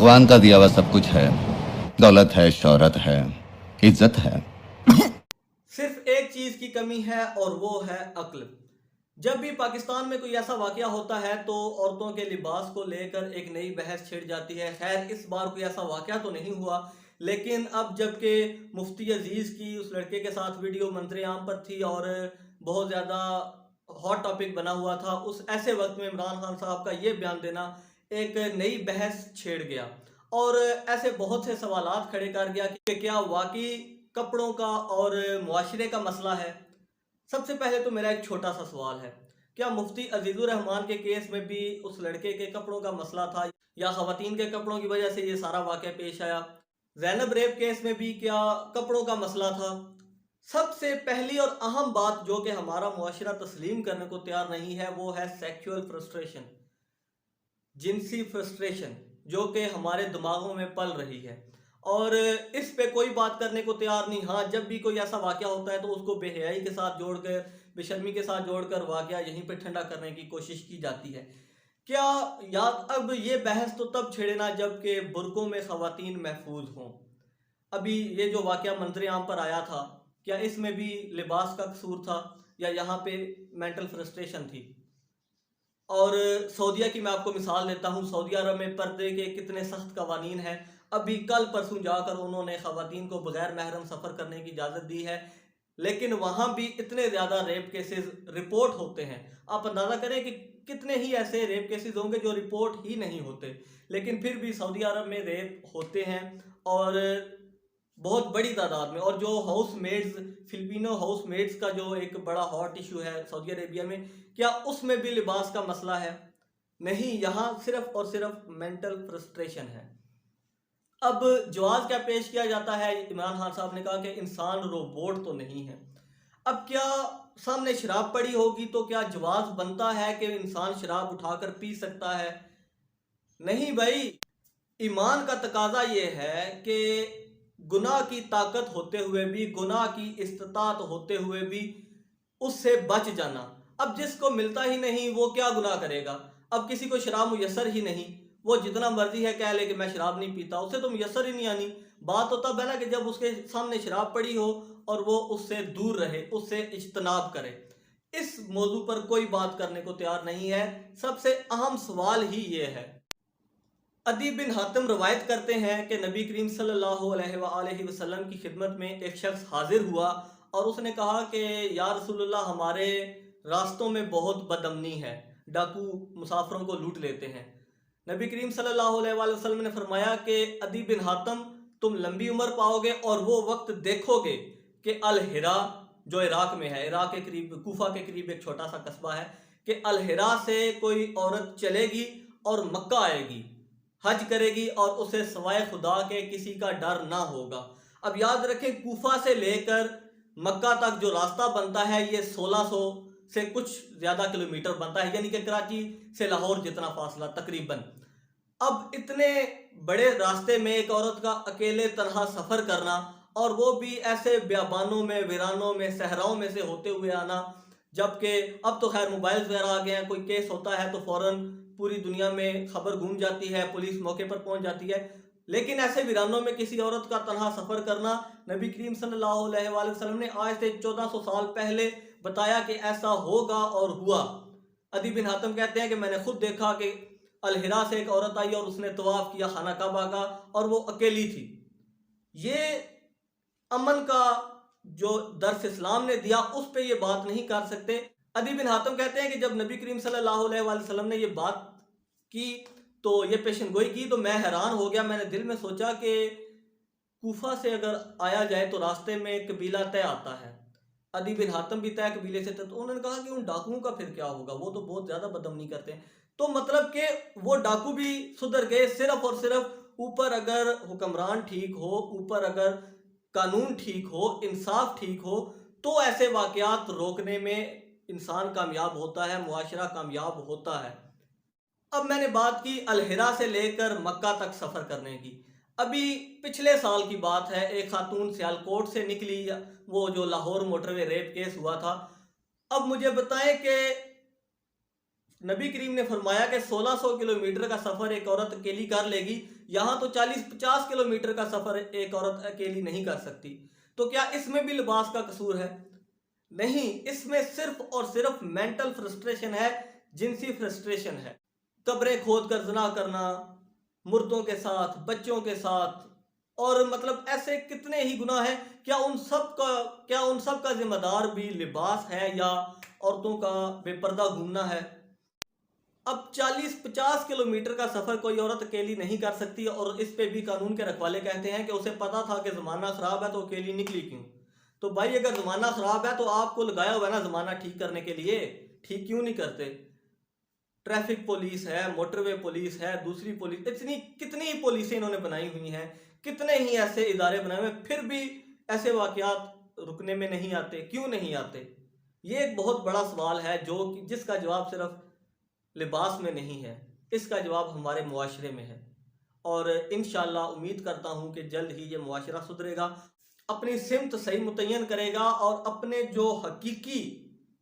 भगवान का दिया हुआ सब कुछ है। दौलत है, शोहरत है, इज्जत है। सिर्फ एक चीज की कमी है और वो है अक्ल। जब भी पाकिस्तान में कोई ऐसा वाकया होता है तो औरतों के लिबास को लेकर एक नई बहस छिड़ जाती है। खैर इस बार कोई ऐसा वाकया तो नहीं हुआ, लेकिन अब जबकि मुफ्ती अजीज़ की उस लड़के के साथ वीडियो मंत्री आम पर थी और बहुत ज़्यादा हॉट टॉपिक बना हुआ था, उस ऐसे वक्त में इमरान खान साहब का ये बयान देना एक नई बहस छेड़ गया और ऐसे बहुत से सवालात खड़े कर गया कि क्या वाकई कपड़ों का और मुआशरे का मसला है। सबसे पहले तो मेरा एक छोटा सा सवाल है, क्या मुफ्ती अजीजुर रहमान के केस में भी उस लड़के के कपड़ों का मसला था या खवातीन के कपड़ों की वजह से ये सारा वाकया पेश आया? जैनब रेप केस में भी क्या कपड़ों का मसला था? सबसे पहली और अहम बात जो कि हमारा मुआशरा तस्लीम करने को तैयार नहीं है वो है सेक्सुअल फ्रस्ट्रेशन, जिनसी फ्रस्ट्रेशन जो कि हमारे दिमागों में पल रही है और इस पे कोई बात करने को तैयार नहीं। हाँ, जब भी कोई ऐसा वाकया होता है तो उसको बेहयाई के साथ जोड़कर, बेशर्मी के साथ जोड़कर वाकया यहीं पे ठंडा करने की कोशिश की जाती है। क्या याद अब ये बहस तो तब छेड़े ना जबकि बुर्कों में खवातीन महफूज हों। अभी ये जो वाकया मंजर आम पर आया था, क्या इसमें भी लिबास का कसूर था या यहाँ पे मेंटल फ्रस्ट्रेशन थी? और सऊदीया की मैं आपको मिसाल देता हूँ। सऊदी अरब में पर्दे के कितने सख्त कवानीन हैं। अभी कल परसों जाकर उन्होंने खवातीन को बगैर महरम सफ़र करने की इजाज़त दी है, लेकिन वहाँ भी इतने ज़्यादा रेप केसेस रिपोर्ट होते हैं। आप अंदाज़ा करें कि कितने ही ऐसे रेप केसेस होंगे जो रिपोर्ट ही नहीं होते, लेकिन फिर भी सऊदी अरब में रेप होते हैं और बहुत बड़ी तादाद में। और जो house maids, Filipino house maids का जो एक बड़ा हॉट इशू है सऊदी अरेबिया में, क्या उसमें भी लिबास का मसला है? नहीं, यहाँ सिर्फ और सिर्फ मेंटल फ्रस्ट्रेशन है। अब जवाब क्या पेश किया जाता है? इमरान खान साहब ने कहा कि इंसान रोबोट तो नहीं है। अब क्या सामने शराब पड़ी होगी तो क्या जवाब बनता है कि इंसान शराब उठाकर पी सकता है? नहीं भाई, ईमान का तकाजा ये है कि गुनाह की ताकत होते हुए भी, गुनाह की इस्तात होते हुए भी उससे बच जाना। अब जिसको मिलता ही नहीं वो क्या गुनाह करेगा? अब किसी को शराब मुयसर ही नहीं, वो जितना मर्जी है कह ले कि मैं शराब नहीं पीता, उसे तो मुयसर ही नहीं आनी। बात तो तब है ना कि जब उसके सामने शराब पड़ी हो और वो उससे दूर रहे, उससे इज्तनाब करे। इस मौजू पर कोई बात करने को तैयार नहीं है। सबसे अहम सवाल ही ये है। अदी बिन हातिम रवायत करते हैं कि नबी करीम सल्लल्लाहु अलैहि वसल्लम की खिदमत में एक शख्स हाजिर हुआ और उसने कहा कि या रसूलुल्लाह, हमारे रास्तों में बहुत बदअमनी है, डाकू मुसाफिरों को लूट लेते हैं। नबी करीम सल्लल्लाहु अलैहि वसल्लम ने फरमाया कि अदी बिन हातिम, तुम लंबी उम्र पाओगे और वो वक्त देखोगे कि अल हिरा, जो इराक में है, इराक के करीब, कूफा के करीब एक छोटा सा कस्बा है, कि अल हिरा से कोई औरत चलेगी और मक्का आएगी, हज करेगी और उसे सवाए खुदा के किसी का डर ना होगा। अब याद रखें, कूफा से लेकर मक्का तक जो रास्ता बनता है ये 1600 से कुछ ज़्यादा किलोमीटर बनता है, यानी कि कराची से लाहौर जितना फासला तकरीबन। अब इतने बड़े रास्ते में एक औरत का अकेले तनहा सफ़र करना, और वो भी ऐसे बियाबानों में, वीरानों में, सहराओं में से होते हुए आना, जबकि अब तो खैर मोबाइल वगैरह आ गए हैं, कोई केस होता है तो फ़ौरन पूरी दुनिया में खबर घूम जाती है, पुलिस मौके पर पहुंच जाती है। लेकिन ऐसे वीरानों में किसी औरत का तनहा सफ़र करना, नबी करीम सल्लल्लाहु अलैहि वसल्लम ने आज से 1400 साल पहले बताया कि ऐसा होगा और हुआ। अदी बिन हातिम कहते हैं कि मैंने खुद देखा कि अलहिरा से एक औरत आई और उसने तवाफ किया खाना काबा का, और वो अकेली थी। ये अमन का जो दर्स इस्लाम ने दिया उस पे ये बात नहीं कर सकते। अदी बिन हातिम कहते हैं कि जब नबी करीम सल्लल्लाहु अलैहि वसल्लम ने ये बात की, तो ये पेशन गोई की, तो मैं हैरान हो गया। मैंने दिल में सोचा कि कूफा से अगर आया जाए तो रास्ते में कबीला तय आता है, अदी बिन हातिम भी तय कबीले से थे, तो उन्होंने कहा कि उन डाकुओं का फिर क्या होगा, वो तो बहुत ज़्यादा बदअमनी करते हैं। तो मतलब कि वो डाकू भी सुधर गए, सिर्फ और सिर्फ ऊपर अगर हुक्मरान ठीक हो, ऊपर अगर कानून ठीक हो, इंसाफ ठीक हो, तो ऐसे वाकयात रोकने में इंसान कामयाब होता है, मुआशरा कामयाब होता है। अब मैंने बात की अलहिरा से लेकर मक्का तक सफ़र करने की। अभी पिछले साल की बात है, एक खातून सियालकोट से निकली, वो जो लाहौर मोटरवे रेप केस हुआ था। अब मुझे बताएं कि नबी करीम ने फरमाया कि 1600 किलोमीटर का सफर एक औरत अकेली कर लेगी, यहाँ तो 40-50 किलोमीटर का सफर एक औरत अकेली नहीं कर सकती। तो क्या इसमें भी लिबास का कसूर है? नहीं, इसमें सिर्फ और सिर्फ मेंटल फ्रस्ट्रेशन है, जिनसी फ्रस्ट्रेशन है। कब्रें खोद कर जना करना, मुर्दों के साथ, बच्चों के साथ, और मतलब ऐसे कितने ही गुनाह हैं। क्या उन सब का जिम्मेदार भी लिबास है या औरतों का बेपर्दा घूमना है? अब 40-50 किलोमीटर का सफर कोई औरत अकेली नहीं कर सकती, और इस पे भी कानून के रखवाले कहते हैं कि उसे पता था कि जमाना खराब है तो अकेली निकली क्यों? तो भाई अगर जमाना खराब है तो आपको लगाया हुआ है ना जमाना ठीक करने के लिए, ठीक क्यों नहीं करते? ट्रैफिक पुलिस है, मोटरवे पुलिस है, दूसरी पुलिस, इतनी कितनी ही पुलिसें इन्होंने बनाई हुई हैं, कितने ही ऐसे इदारे बनाए हुए, फिर भी ऐसे वाकयात रुकने में नहीं आते। क्यों नहीं आते? ये एक बहुत बड़ा सवाल है जिसका जवाब सिर्फ लिबास में नहीं है, इसका जवाब हमारे मुआशरे में है। और इंशाल्लाह उम्मीद करता हूँ कि जल्द ही ये मुआशरा सुधरेगा, अपनी सिमत सही मुतय्यन करेगा, और अपने जो हकीकी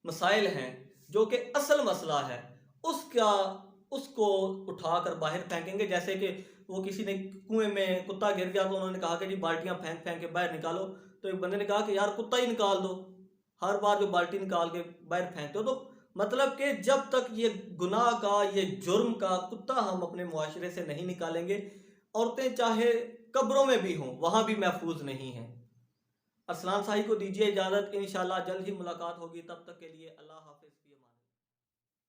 मसाइल हैं, जो कि असल मसला है, उसको उठाकर बाहर फेंकेंगे। जैसे कि वो किसी ने कुएं में कुत्ता गिर गया तो उन्होंने कहा कि जी बाल्टियां फेंक फेंक के बाहर निकालो, तो एक बंदे ने कहा कि यार कुत्ता ही निकाल दो, हर बार जो बाल्टी निकाल के बाहर फेंकते हो। तो मतलब कि जब तक ये गुनाह का, ये जुर्म का कुत्ता हम अपने मुआशरे से नहीं निकालेंगे, औरतें चाहे कब्रों में भी हों वहां भी महफूज नहीं हैं। अरसलान शाही को दीजिए इजाजत, इंशाल्लाह जल्द ही मुलाकात होगी, तब तक के लिए अल्लाह हाफिज।